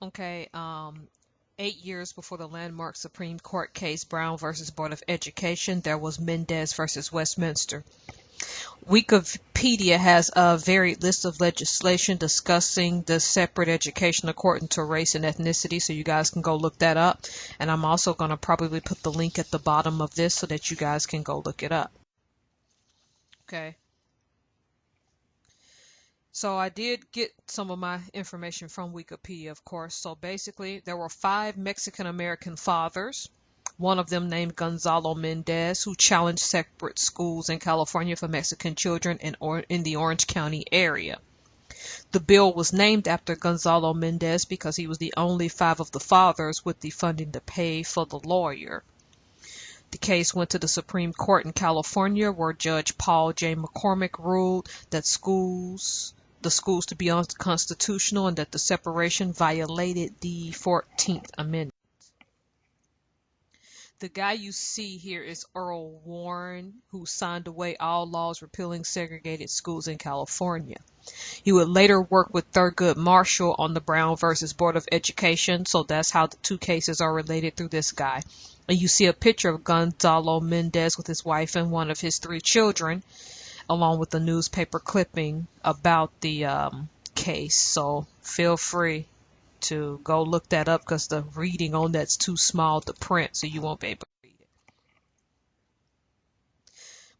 Okay, 8 years before the landmark Supreme Court case Brown versus Board of Education, there was Mendez versus Westminster. Wikipedia has a varied list of legislation discussing the separate education according to race and ethnicity, so you guys can go look that up. And I'm also going to probably put the link at the bottom of this so that you guys can go look it up. Okay. So I did get some of my information from Wikipedia, of course. So basically, there were 5 Mexican-American fathers, one of them named Gonzalo Mendez, who challenged separate schools in California for Mexican children in the Orange County area. The bill was named after Gonzalo Mendez because he was the only 5 of the fathers with the funding to pay for the lawyer. The case went to the Supreme Court in California, where Judge Paul J. McCormick ruled that the schools to be unconstitutional and that the separation violated the 14th Amendment. The guy you see here is Earl Warren, who signed away all laws repealing segregated schools in California. He would later work with Thurgood Marshall on the Brown versus Board of Education, so that's how the 2 cases are related through this guy. And you see a picture of Gonzalo Mendez with his wife and one of his 3 children, along with a newspaper clipping about the case. So feel free to go look that up, because the reading on that's too small to print, so you won't be able to read it.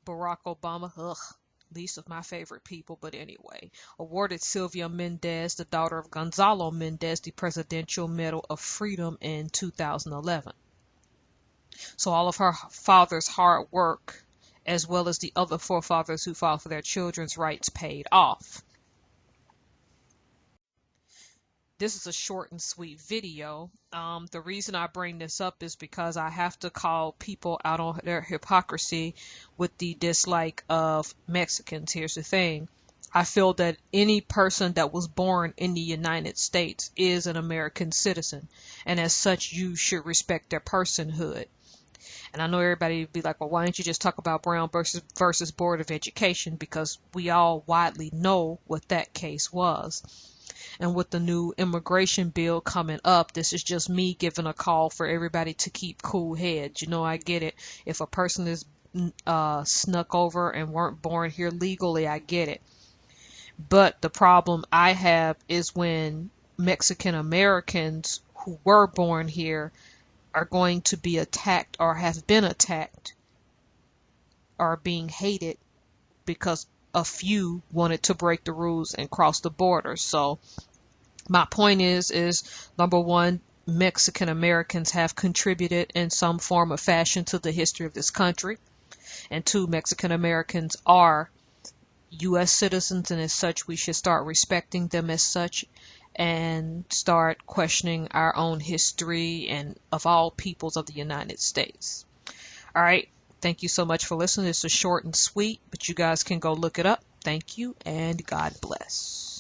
Barack Obama, least of my favorite people, but anyway, awarded Sylvia Mendez, the daughter of Gonzalo Mendez, the Presidential Medal of Freedom in 2011. So all of her father's hard work, as well as the other forefathers who fought for their children's rights, paid off. This is a short and sweet video. The reason I bring this up is because I have to call people out on their hypocrisy with the dislike of Mexicans. Here's the thing. I feel that any person that was born in the United States is an American citizen, and as such, you should respect their personhood. And I know everybody would be like, well, why don't you just talk about Brown versus Board of Education? Because we all widely know what that case was. And with the new immigration bill coming up, this is just me giving a call for everybody to keep cool heads. You know, I get it. If a person is snuck over and weren't born here legally, I get it. But the problem I have is when Mexican Americans who were born here are going to be attacked or have been attacked or being hated because a few wanted to break the rules and cross the border. So my point is number one, Mexican Americans have contributed in some form or fashion to the history of this country. And 2, Mexican Americans are U.S. citizens, and as such, we should start respecting them as such and start questioning our own history and of all peoples of the United States. All right. Thank you so much for listening. This is short and sweet, but you guys can go look it up. Thank you, and God bless.